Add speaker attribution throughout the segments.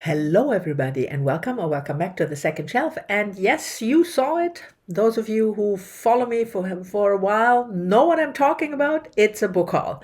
Speaker 1: Hello, everybody, and welcome or welcome back to the second shelf. And yes, you saw it. Those of you who follow me for a while know what I'm talking about. It's a book haul.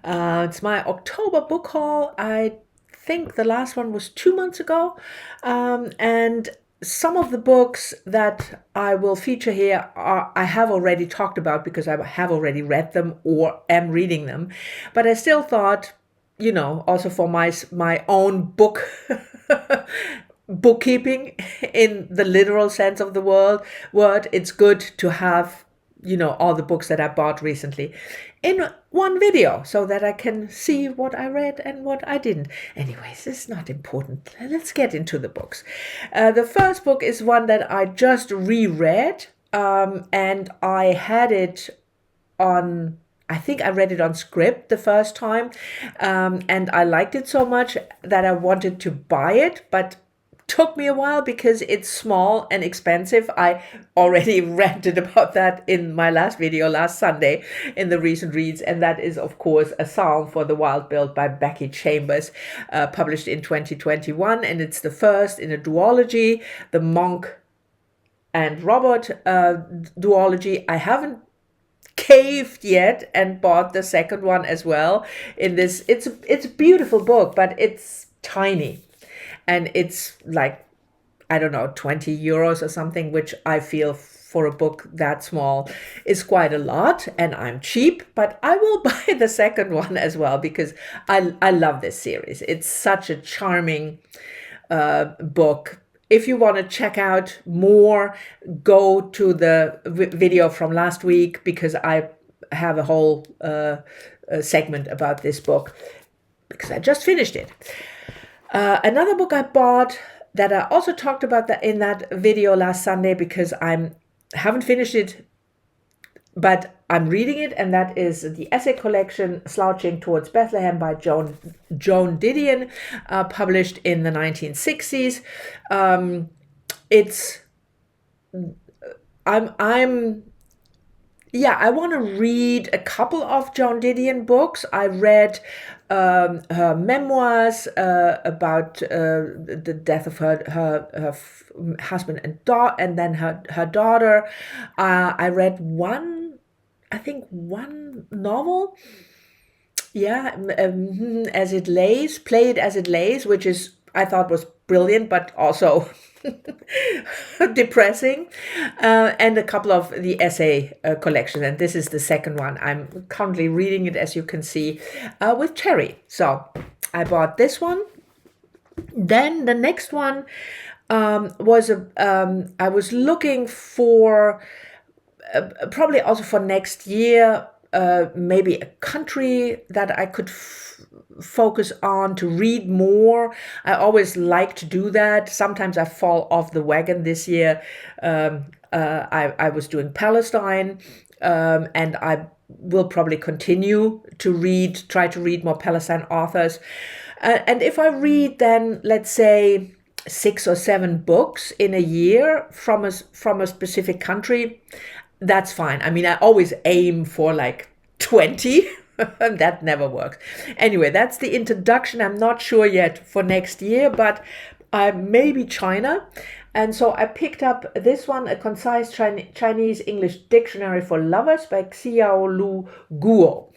Speaker 1: It's my October book haul. I think the last one was 2 months ago, and some of the books that I will feature here I have already talked about because I have already read them or am reading them. But I still thought, also for my own bookkeeping in the literal sense of the word, it's good to have all the books that I bought recently in one video so that I can see what I read and what I didn't. Anyways, this is not important. Let's get into the books. The first book is one that I just reread, and I had it on, I think I read it on script the first time, and I liked it so much that I wanted to buy it, but took me a while because it's small and expensive. I already ranted about that in my last video last Sunday in the recent reads, and that is, of course, A Psalm for the Wild Bill by Becky Chambers, published in 2021, and it's the first in a duology, the Monk and Robert duology. I haven't caved yet and bought the second one as well. In this, it's a beautiful book, but it's tiny, and it's like, I don't know, 20 euros or something, which I feel for a book that small is quite a lot, and I'm cheap, but I will buy the second one as well because I love this series. It's such a charming book. If you want to check out more, go to the video from last week because I have a whole segment about this book because I just finished it. Another book I bought that I also talked about in that video last Sunday because I haven't finished it, but I'm reading it, and that is the essay collection Slouching Towards Bethlehem by Joan Didion, published in the 1960s. I want to read a couple of Joan Didion books. I read her memoirs about the death of her husband and then her daughter. I read one novel. Yeah, As It Lays, Play It As It Lays, which I thought was brilliant, but also depressing, and a couple of the essay collections. And this is the second one. I'm currently reading it, as you can see, with Terri. So I bought this one. Then the next one was I was looking for probably also for next year, maybe a country that I could focus on to read more. I always like to do that. Sometimes I fall off the wagon. This year I was doing Palestine, and I will probably continue to try to read more Palestine authors. And if I read then, let's say, 6 or 7 books in a year from a specific country, that's fine. I mean, I always aim for like 20. That never works. Anyway, that's the introduction. I'm not sure yet for next year, but maybe China. And so I picked up this one, A Concise Chinese-English Dictionary for Lovers by Xiaolu Guo.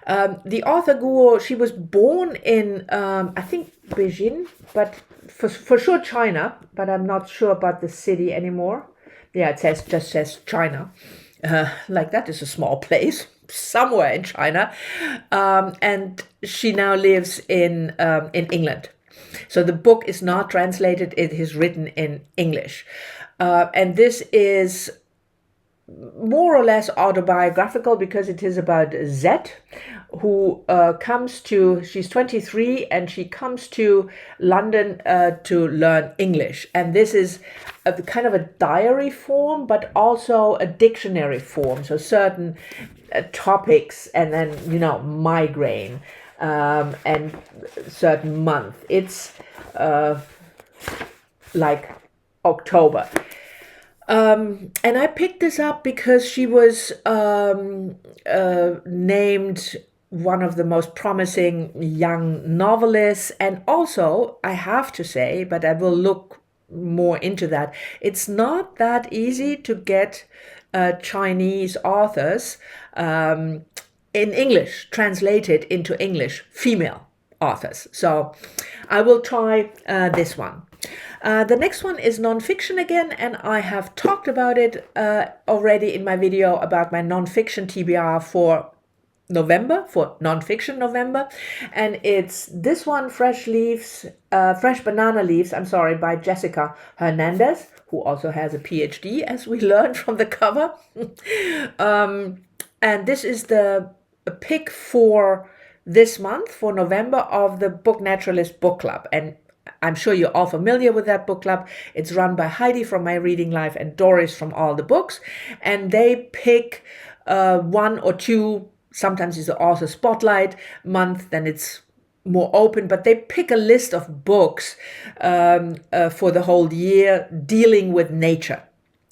Speaker 1: The author Guo, she was born in, I think, Beijing, but for sure China, but I'm not sure about the city anymore. Yeah, it just says China. Like that is a small place somewhere in China. And she now lives in England. So the book is not translated, it is written in English. And this is more or less autobiographical because it is about Zet, who she's 23 and she comes to London to learn English. And this is a kind of a diary form, but also a dictionary form. So certain topics, and then, migraine, and certain month. It's like October. And I picked this up because she was named one of the most promising young novelists. And also, I have to say, but I will look more into that, it's not that easy to get Chinese authors in English, translated into English, female authors. So I will try this one. The next one is nonfiction again, and I have talked about it already in my video about my nonfiction TBR for November, for nonfiction November, and it's this one, Fresh Banana Leaves, by Jessica Hernandez, who also has a PhD, as we learned from the cover. And this is the pick for this month, for November, of the Book Naturalist Book Club. And I'm sure you're all familiar with that book club. It's run by Heidi from My Reading Life and Doris from All the Books. And they pick one or two, sometimes it's the author spotlight month, then it's more open, but they pick a list of books for the whole year dealing with nature.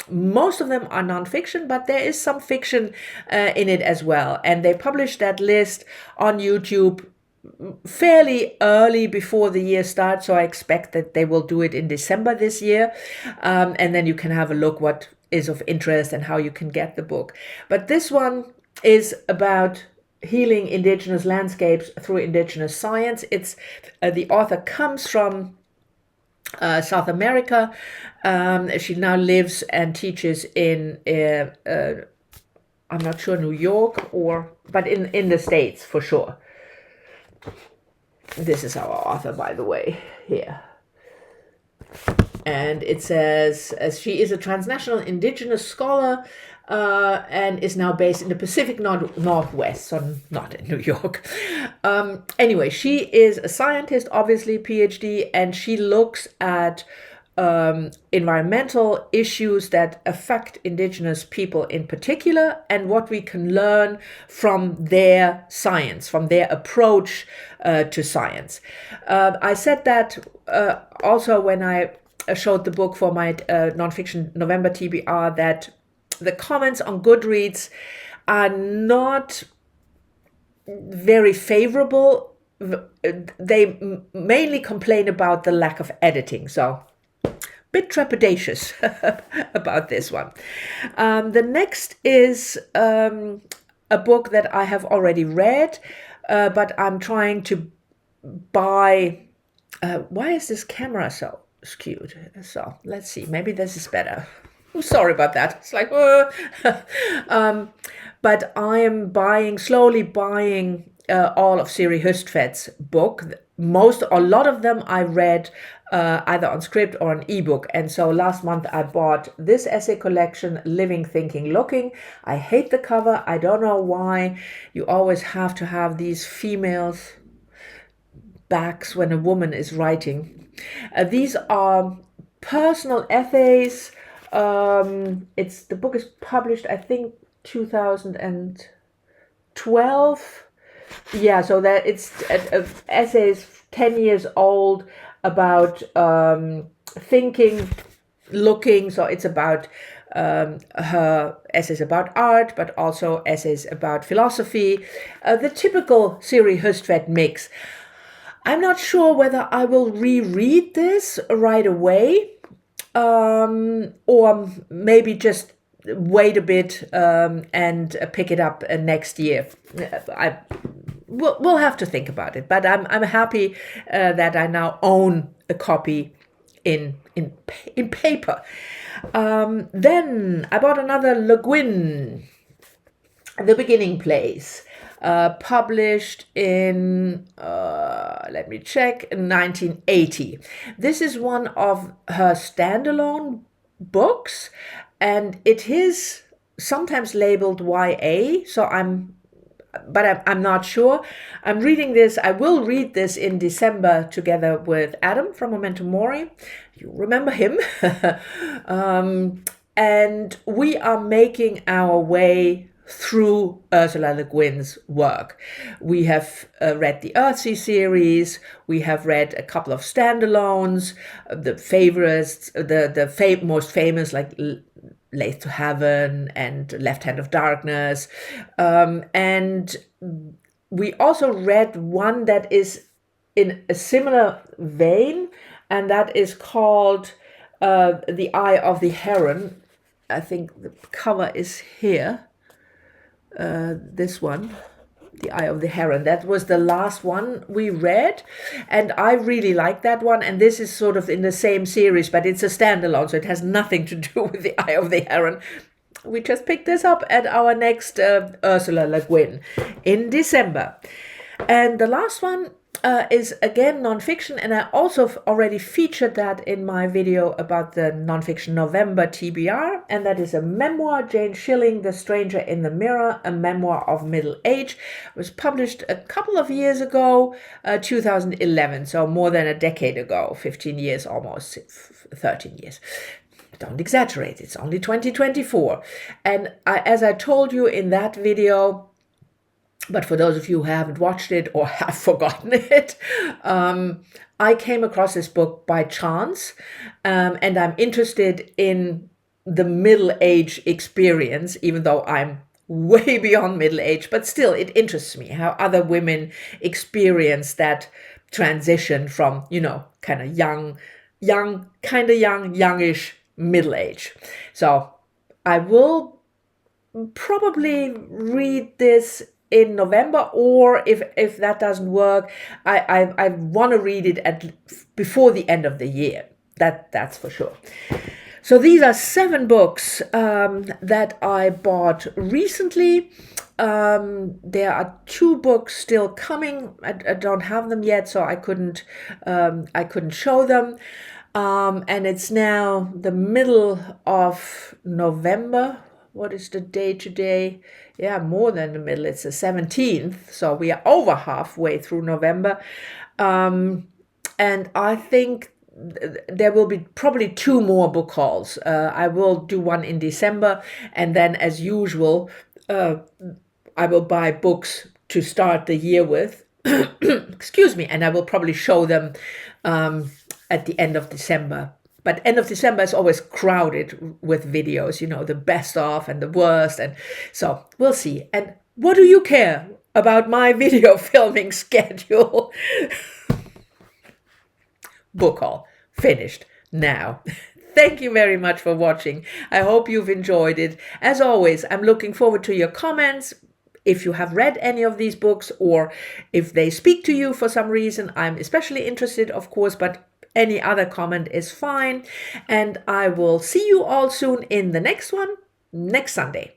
Speaker 1: Most of them are nonfiction, but there is some fiction in it as well. And they publish that list on YouTube fairly early before the year starts, so I expect that they will do it in December this year, and then you can have a look what is of interest and how you can get the book. But this one is about healing indigenous landscapes through indigenous science. It's the author comes from South America. She now lives and teaches in I'm not sure, New York, but in the States for sure. This is our author, by the way, here. And it says, as she is a transnational indigenous scholar and is now based in the Pacific Northwest, so not in New York. Anyway, she is a scientist, obviously, PhD, and she looks at environmental issues that affect indigenous people in particular, and what we can learn from their science, from their approach to science. I said that also when I showed the book for my nonfiction November TBR, that the comments on Goodreads are not very favorable. They mainly complain about the lack of editing, so bit trepidatious about this one. The next is a book that I have already read, but I'm trying to buy. Why is this camera so skewed? So let's see, maybe this is better. I'm sorry about that. It's like, but I am slowly buying all of Siri Hustved's book. A lot of them I read either on script or on ebook. And so last month I bought this essay collection, Living, Thinking, Looking. I hate the cover. I don't know why. You always have to have these females' backs when a woman is writing. These are personal essays. The book is published, I think, 2012. Yeah, so that it's essays 10 years old about thinking, looking. So it's about her essays about art, but also essays about philosophy. The typical Siri Hustved mix. I'm not sure whether I will reread this right away, or maybe just wait a bit and pick it up next year. We'll have to think about it, but I'm happy that I now own a copy in paper. Then I bought another Le Guin, The Beginning Place, published in, let me check, 1980. This is one of her standalone books, and it is sometimes labeled YA, so I'm not sure. I'm reading this. I will read this in December together with Adam from Memento Mori. You remember him. And we are making our way through Ursula Le Guin's work. We have read the Earthsea series. We have read a couple of standalones, the favorites, the most famous, like Lathe to Heaven and Left Hand of Darkness. And we also read one that is in a similar vein, and that is called The Eye of the Heron. I think the cover is here. This one, The Eye of the Heron. That was the last one we read, and I really like that one. And this is sort of in the same series, but it's a standalone, so it has nothing to do with The Eye of the Heron. We just picked this up at our next Ursula Le Guin in December. And the last one is again nonfiction, and I also already featured that in my video about the nonfiction November TBR, and that is a memoir, Jane Schilling, The Stranger in the Mirror, a memoir of middle age. It was published a couple of years ago, 2011, so more than a decade ago, 15 years almost, 13 years. Don't exaggerate, it's only 2024. And as I told you in that video, but for those of you who haven't watched it or have forgotten it, I came across this book by chance, and I'm interested in the middle age experience, even though I'm way beyond middle age, but still it interests me how other women experience that transition from, kind of youngish middle age. So I will probably read this in November, or if that doesn't work, I want to read it before the end of the year. That's for sure. So these are 7 books that I bought recently. There are 2 books still coming. I don't have them yet, so I couldn't show them. And it's now the middle of November. What is the day today? Yeah, more than the middle. It's the 17th. So we are over halfway through November. And I think there will be probably 2 more book hauls. I will do one in December. And then, as usual, I will buy books to start the year with. Excuse me. And I will probably show them at the end of December. But end of December is always crowded with videos, the best of and the worst. And so we'll see. And what do you care about my video filming schedule? Book haul finished now. Thank you very much for watching. I hope you've enjoyed it. As always, I'm looking forward to your comments. If you have read any of these books, or if they speak to you for some reason, I'm especially interested, of course, but any other comment is fine. And I will see you all soon in the next one, next Sunday.